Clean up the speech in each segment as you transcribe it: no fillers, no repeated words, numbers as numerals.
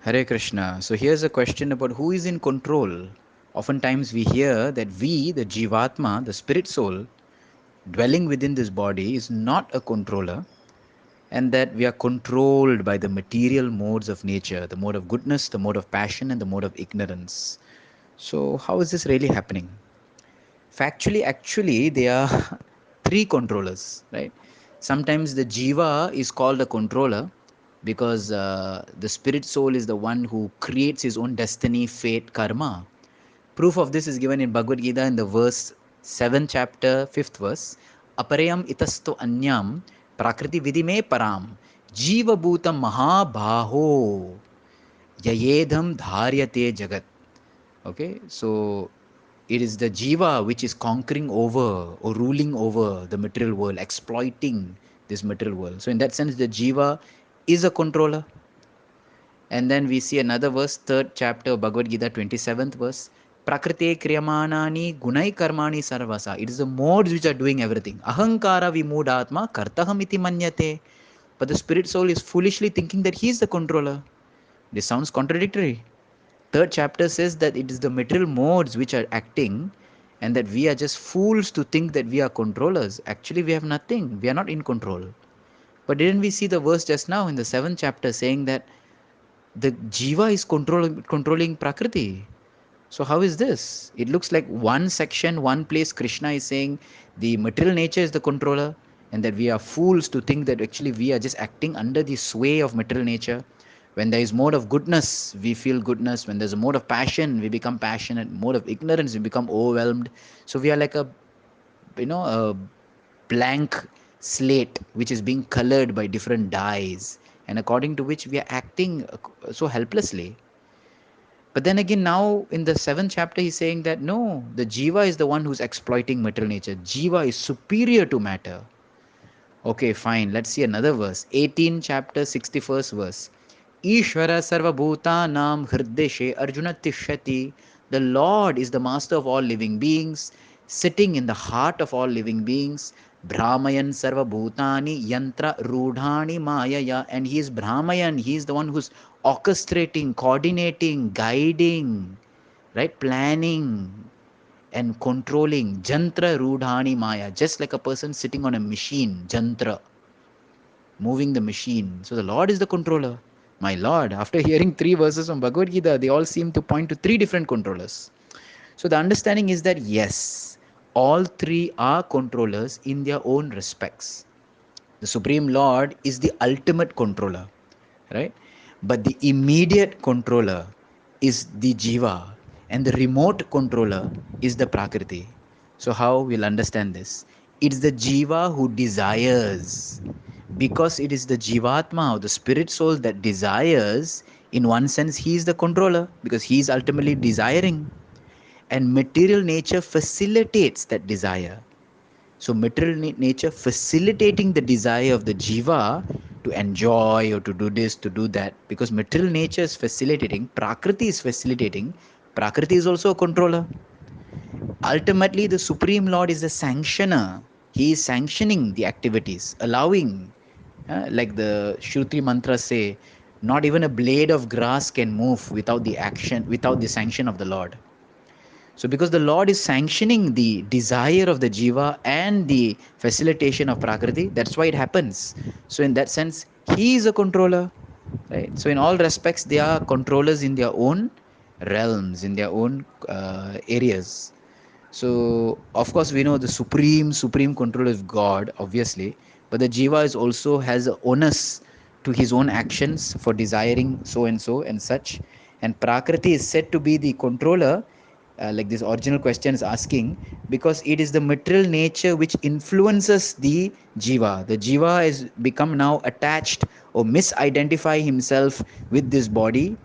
Hare Krishna. So here's a question about who is in control. Oftentimes we hear that we, the Jivatma, the spirit soul, dwelling within this body, is not a controller, and that we are controlled by the material modes of nature, the mode of goodness, the mode of passion, and the mode of ignorance. So, how is this really happening? Factually, actually, there are three controllers, right? Sometimes the Jiva is called a controller because the spirit soul is the one who creates his own destiny, fate, karma. Proof of this is given in Bhagavad Gita in the verse 7th chapter, 5th verse. Aparayam itasto anyam prakriti vidime param jiva bhutam mahabhaho yayedham dharyate jagat. Okay, so it is the jiva which is conquering over or ruling over the material world, exploiting this material world. So, in that sense, the jiva is a controller. And then we see another verse, third chapter of Bhagavad Gita, 27th verse. Prakrite kriyamanani gunai karmani sarvasa. It is the modes which are doing everything. Ahankara vimudatma kartaham iti manyate. But the spirit soul is foolishly thinking that he is the controller. This sounds contradictory. Third chapter says that it is the material modes which are acting and that we are just fools to think that we are controllers. Actually, we have nothing. We are not in control. But didn't we see the verse just now in the 7th chapter saying that the jiva is controlling prakriti? So how is this? It looks like one section, one place Krishna is saying the material nature is the controller and that we are fools to think that actually we are just acting under the sway of material nature. When there is mode of goodness, we feel goodness. When there's a mode of passion, we become passionate. Mode of ignorance, we become overwhelmed. So we are like a blank slate which is being colored by different dyes, and according to which we are acting so helplessly. But then again, now in the 7th chapter, he's saying that no, the Jiva is the one who's exploiting material nature. Jiva is superior to matter. Okay, fine. Let's see another verse. 18 chapter, 61st verse. Ishvara sarva bhutanam hriddeshe arjuna tishyati. The Lord is the master of all living beings, sitting in the heart of all living beings. Brahmayan sarva bhutani yantra rudhani mayaya. And he is Brahmayan. He is the one who's orchestrating, coordinating, guiding, right? Planning and controlling. Jantra rudhani maya. Just like a person sitting on a machine. Jantra, moving the machine. So the Lord is the controller. My Lord, after hearing three verses from Bhagavad Gita, they all seem to point to three different controllers. So the understanding is that yes, all three are controllers in their own respects. The Supreme Lord is the ultimate controller, right? But the immediate controller is the Jiva, and the remote controller is the Prakriti. So, how we'll understand this? It's the Jiva who desires, because it is the Jivatma or the spirit soul that desires. In one sense, he is the controller because he is ultimately desiring, and material nature facilitates that desire. So, material nature facilitating the desire of the jiva to enjoy or to do this, to do that, because material nature is facilitating, Prakriti is facilitating, Prakriti is also a controller. Ultimately, the Supreme Lord is the sanctioner. He is sanctioning the activities, allowing, like the Shruti mantras say, not even a blade of grass can move without the action, without the sanction of the Lord. So, because the Lord is sanctioning the desire of the jiva and the facilitation of Prakriti, that's why it happens. So, in that sense, He is a controller, right? So, in all respects, they are controllers in their own realms, in their own areas. So, of course, we know the supreme control is God, obviously, but the jiva is also has a onus to his own actions for desiring so and such. And Prakriti is said to be the controller, like this original question is asking, because it is the material nature which influences the jiva. The jiva has become now attached or misidentify himself with this body,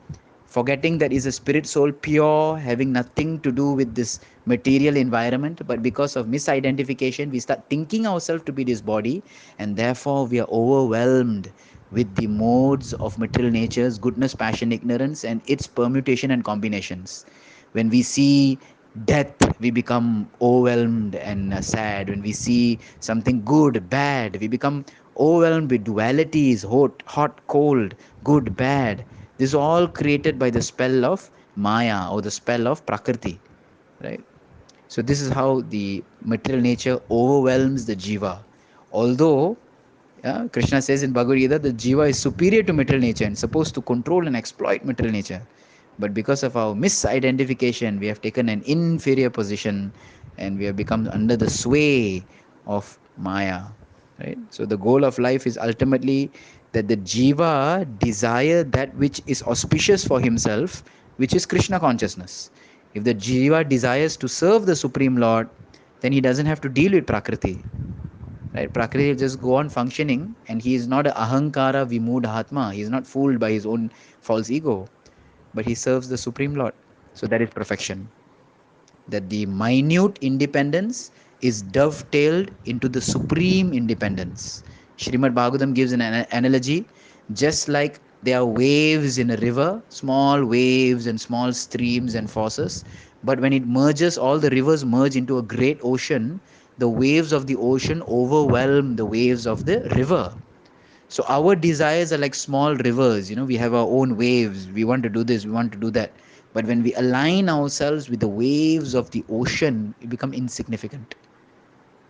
forgetting that is a spirit soul, pure, having nothing to do with this material environment. But because of misidentification, we start thinking ourselves to be this body, and therefore we are overwhelmed with the modes of material natures, goodness, passion, ignorance, and its permutation and combinations. When we see death, we become overwhelmed and sad. When we see something good, bad, we become overwhelmed with dualities, hot, cold, good, bad. This is all created by the spell of Maya or the spell of Prakriti, right? So this is how the material nature overwhelms the jiva. Although Krishna says in Bhagavad Gita that jiva is superior to material nature and supposed to control and exploit material nature. But because of our misidentification, we have taken an inferior position and we have become under the sway of Maya. Right? So the goal of life is ultimately that the jiva desire that which is auspicious for himself, which is Krishna consciousness. If the jiva desires to serve the Supreme Lord, then he doesn't have to deal with Prakriti. Right? Prakriti will just go on functioning, and he is not a ahankara vimudhatma. He is not fooled by his own false ego, but he serves the Supreme Lord. So that is perfection. That the minute independence is dovetailed into the supreme independence. Srimad Bhagavatam gives an analogy, just like there are waves in a river, small waves and small streams and forces, but when it merges, all the rivers merge into a great ocean, the waves of the ocean overwhelm the waves of the river. So our desires are like small rivers, we have our own waves. We want to do this, we want to do that. But when we align ourselves with the waves of the ocean, we become insignificant.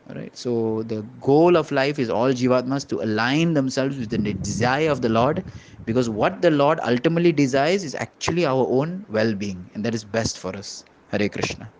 All right. So the goal of life is all jivatmas to align themselves with the desire of the Lord, because what the Lord ultimately desires is actually our own well being, and that is best for us. Hare Krishna.